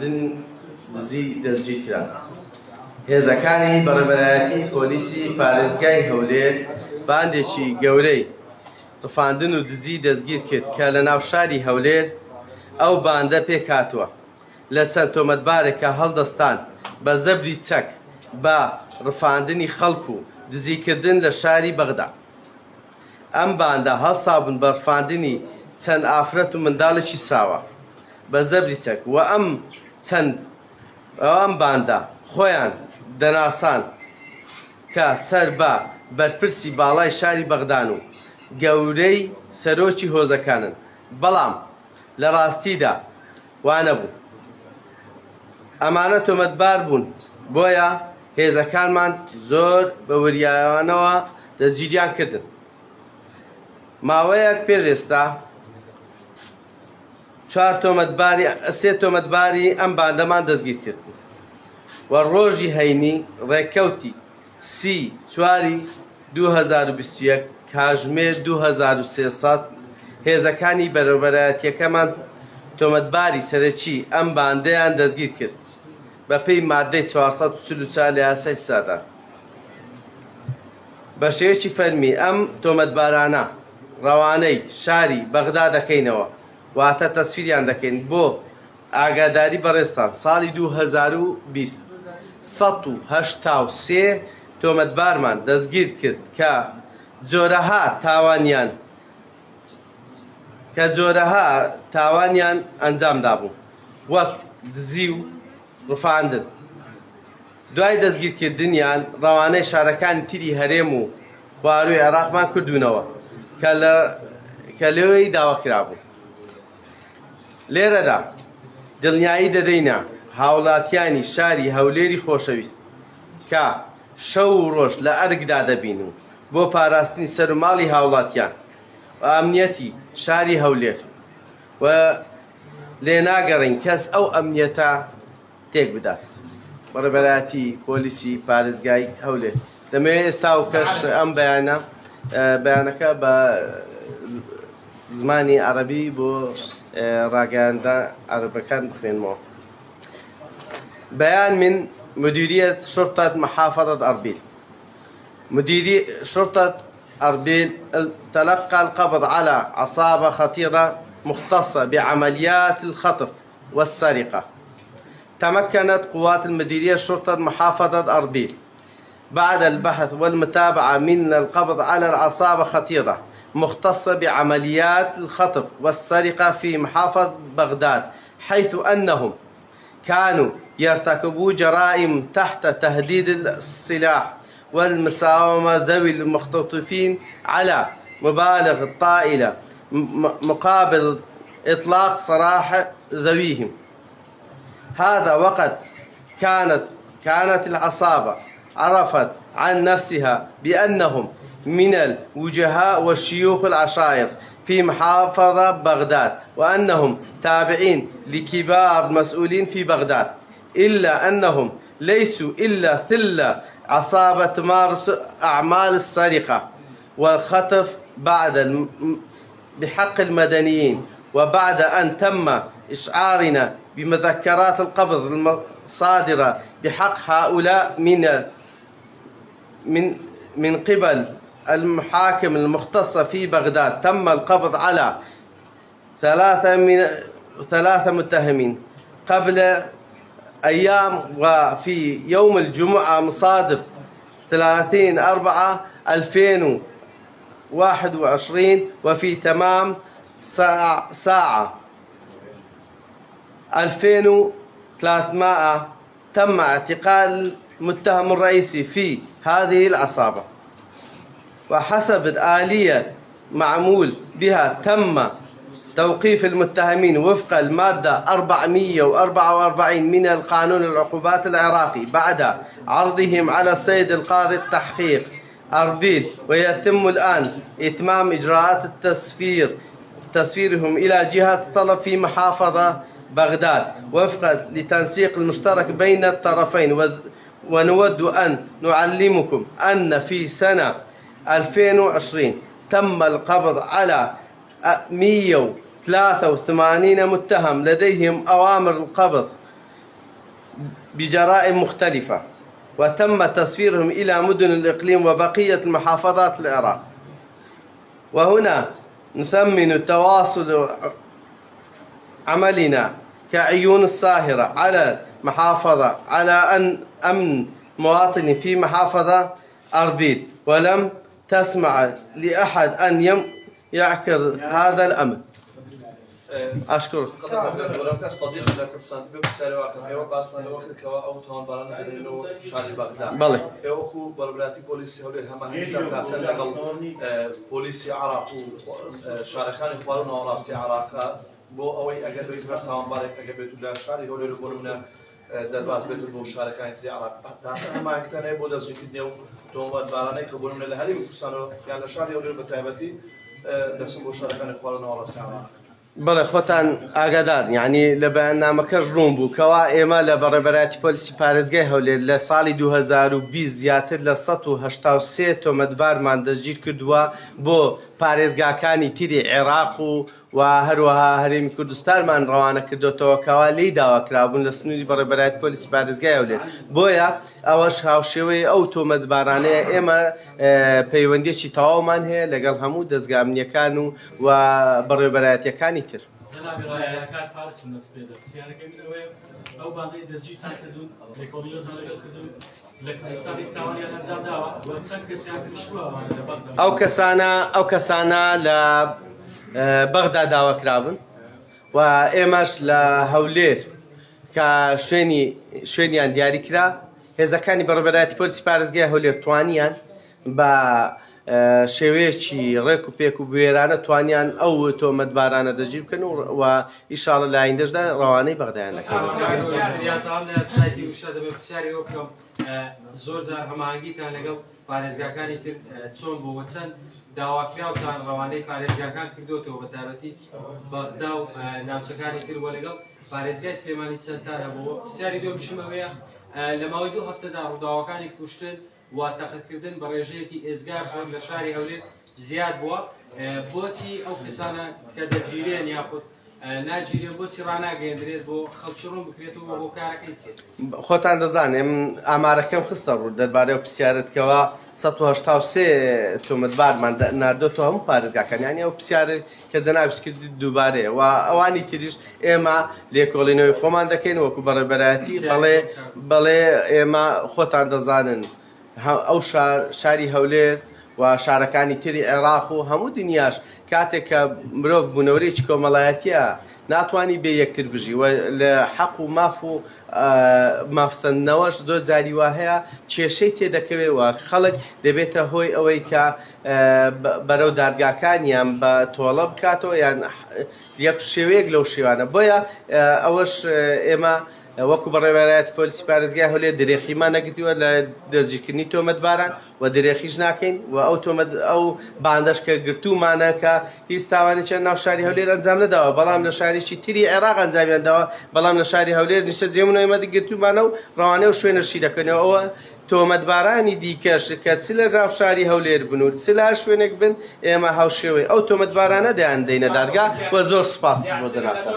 ڕفاندن دزی دەستگیر کران. هێزەکانی بەڕێوەبەرایەتی پۆلیسی پارێزگای هەولێر باندێکی گەورەی ڕفاندن و دزی دەستگیر کرد کە لە ناو شاری هەولێر ئەو باندە پێک هاتووە لە چەند تۆمەتبارێکە هەڵدەستان بە زەبری چەک بە ڕفاندنی خەڵکو و دزیکردن لە شاری بەغدا. ئەم باندە هەڵسابوون بە ڕفاندنی چەند ئافرەت و منداڵێکی ساوە بە زەبری چەک و ئەم باندە خۆیان دەناسان کە سەر بە بەرپرسی باڵای شاری بەغدان و گەورەی سەرۆکی هۆزەکانن، بەڵام لە ڕاستیدا وانەبوو. ئەمانە تۆمەتبار بوون، بۆیە هێزەکانمان زۆر بە وریایانەوە دەستگیریان کردن. ماوەیەک پێش ئێستا سێ تۆمەتباری ئەم باندەمان دەستگیر کرد و ڕۆژی هەینی ڕێککەوتی 30/4/2021 کاتژمێر 2300 هێزەکانی بەڕێوەبەرایەتیەکەمان تۆمەتباری سەرەکی ئەم باندەیان دەستگیر کرد بە پێی مادەی 444 لە یاسای سادان. بە شێوەیەکی فەرمی ئەم تۆمەتبارانە ڕەوانەی شاری بەغدا دەکەینەوە، واتە تەسفیریان دەکەین. بۆ ئاگاداری بەڕێستان، ساڵی 2020 183 تۆمەتبارمان دەستگیر کرد کە جۆرەها تاوانیان ئەنجامدا بوو، وەک دزی و ڕفاندن. دوای دەستگیرکردنیان ڕەوانەی شارەکانی تری هەرێم و خواروی عێراقمان کردوونەوە کە لەوەی داواکرابوو. لێرەدا دڵنیایی دەدەینە هاوڵاتیانی شاری هەولێری خۆشەویست کە شەو و ڕۆژ لە ئەرگدا دەبین و بۆ پاراستنی سەر و ماڵی هاوڵاتیان و ئەمنیەتی شاری هەولێر و لێ ناگەڕین کەس ئەو ئەمنیەتە تێک بدات. بەڕێوەبەرایەتی پۆلیسی پارێزگای هەولێر دەمەوێت ئێستا و کەش ئەم بەیانەکە بە زمانی عەرەبی بۆ ڕاگەیاندە عەرەبەکان بخوێنمەوە. بيان من مديرية شرطة محافظة أربيل. مديرية شرطة أربيل تلقى القبض على عصابة خطيرة مختصة بعمليات الخطف والسرقة. تمكنت قوات المديرية شرطة محافظة أربيل بعد البحث والمتابعة من القبض على العصابة خطيرة مختصة بعمليات الخطف والسرقة في محافظة بغداد، حيث أنهم كانوا يرتكبوا جرائم تحت تهديد السلاح والمساومة ذوي المختطفين على مبالغ طائلة مقابل إطلاق سراح ذويهم. هذا وقد كانت العصابة عرفت عن نفسها بأنهم من الوجهاء والشيوخ العشائر في محافظة بغداد، وأنهم تابعين لكبار مسؤولين في بغداد، إلا أنهم ليسوا إلا ثلة عصابة تمارس أعمال السرقة والخطف بحق المدنيين. وبعد أن تم إشعارنا بمذكرات القبض الصادرة بحق هؤلاء من قبل المحاكم المختصة في بغداد، تم القبض على 3 متهمين قبل أيام، وفي يوم الجمعة مصادف 30/4/2021 وفي تمام ساعة 2300 تم اعتقال المتهم الرئيسي في هذه العصابة. وحسب الآلية معمول بها تم توقيف المتهمين وفق المادة 444 من القانون العقوبات العراقي بعد عرضهم على السيد القاضي التحقيق أربيل، ويتم الآن إتمام إجراءات تسفيرهم إلى جهة الطلب في محافظة بغداد وفقا لتنسيق المشترك بين الطرفين. ونود أن نعلمكم أن في سنة 2020 تم القبض على 183 متهم لديهم أوامر القبض بجرائم مختلفة، وتم تصفيرهم إلى مدن الإقليم وبقية المحافظات العراق. وهنا نثمن التواصل عملنا كعيون الساهرة على محافظة على أمن مواطني في محافظة أربيل، ولم تسمع لأحد أن يعكر هذا الأمر. أشكرك. بۆ ئەوەی ئەگەر بێت بەر تاوانبارێک ئەگەر بێت لە شاری هەولێر و بۆ نمونە دەرباز بێت بۆ شارەکانی تری عراق هەماکتانەیە بۆ دەستگیرکردنێ و تۆمەتبارانەی کە بۆ نمونە لە هەرێمی کوردستانەوە یان لە شاری هەولێر بە تایبەتی دەچن بۆ شارەکانی خواردن و ناوەڕاستی عراق. بەڵێ خۆتان ئاگادار، یعنی لە بەیاننامەکەش ڕوون بوو کەوا ئێمە لە بەڕێبەرایەتی پۆلیسی پارێزگای هەولێر لە ساڵی 2020 زیاتر لە 183 تۆمەتبارمان دەستگیر کردووە بۆ پارێزگاکانی تری عێراق و هەروەها هەرێمی کوردستانمان ڕەوانە کردوتەوە کەوا لی داواکرابوون لە سنووری بەڕێبەرایەتی پۆلیسی پارێزگای هەولێر. بۆیە ئەوەش هاوشێوەی ئەو تۆمەتبارانەیە ئێمە پەیوەندیەکی تەواومان هەیە لەگەڵ هەموو دەستگامنیەکان و بەڕێبەرایەتیەکانی تر. ئەو کەسانە لە بەغدا داواکرابن و ئێمەش لە هەولێر کە شوێنیان دیاری کرا، هێزەکانی بەڕێبەرایەتی پۆلیسی پارێزگای هەولێر توانیان بە شێوەیەکی ڕێک و پێک و بوێرانە توانیان ئەو تۆمەتبارانە دەستگیر بکەن و ئیشاڵە لە ئایندەشدا ڕەوانەی بەغدایان دەکەن. زۆر جار هەماهەنگیتان لەگەڵ پارێزگاکانی تر چۆن بۆ چەند داواکراوتان ڕەوانەی پارێزگاکان کردوتەوە بە تایبەتی بەغدا و ناوچەکانی تر وە لەگەڵ پارێزگای سلێمانی چەندتان هەبووە. پرسیاری دووەمیشم ئەوەیە لە ماوەی 2 هەفتەدا ڕووداوەکانی کوشتن و تەقەتکردن بە ڕێژەیەکی ئێجگار زۆر لە شاری هەولێر زیاد بووە. بۆچی ئەو کەسانە کە دەگیرێن یاخود ناگیرێن بۆچی ڕناگەیەندرێت بۆ خەڵکی ڕوون بکرێتەوە بۆ کارەکەی چێت؟ خۆتان دەزانێن ئامارەکەم خستە ڕوو دەربارەی ئەو پرسیارەتکەوە 183 تۆمەتبارمان ناردۆتەوە هەموو پارێزگاکان، ئەو پرسیارە کە جەنابش کردی دووبارەیە و ئەوانی تریش ئێمە لێکۆڵینەوەی خۆمان دەکەین وەکو بەڕێبەرایەتی. بەڵێ ئێمە خۆتان دەزانن ئەو شاری هەولێر و شارەکانی تری عێراق و هەموو دنیاش کاتێک کە مرۆڤ بوونەوەرێکی کۆمەڵایەتیە ناتوانانی بێ یەکتر بژی و لە حەق و ماف و مافسەندنەوەش زۆر جاری وا هەیە کێشەی تێدەکەوێت و خەڵک دەبێتە هۆی ئەوەی کە بەرەو دادگاکانیان بە تۆڵە بکاتەوە یان یەک شێوەیەک لەو شێوانە. بۆیە ئەوەش ئێمە وەکو بەڕێبەرایەتی پۆلیسی پارێزگای هەولێر درێخیمان نەگرتووە لە دەستگیرکردنی تۆمەتباران و درێخیش ناکەین و ئەو باندەش کە گرتومانە کە هیچ تاوانێکیان ناو شاری هەولێر ئەنجام نەداوە، بەڵام لە شارێکی تری عێراق ئەنجامیان داوە، بەڵام لە شاری هەولێر نیشتە جێمونەوە ئێمە گرتومانە و ڕەوانەیە و شوێنەشی دەکەنەوە. ئەوە تۆمەتبارانی دیکەش کە چ لە ناو شاری هەولێر بن و چ لە شوێنێک بن ئێمە هاوشێوەی ئەو تۆمەتبارانە دەیان دەینە دادگا و زۆر سوپاس بۆ دەناکەن.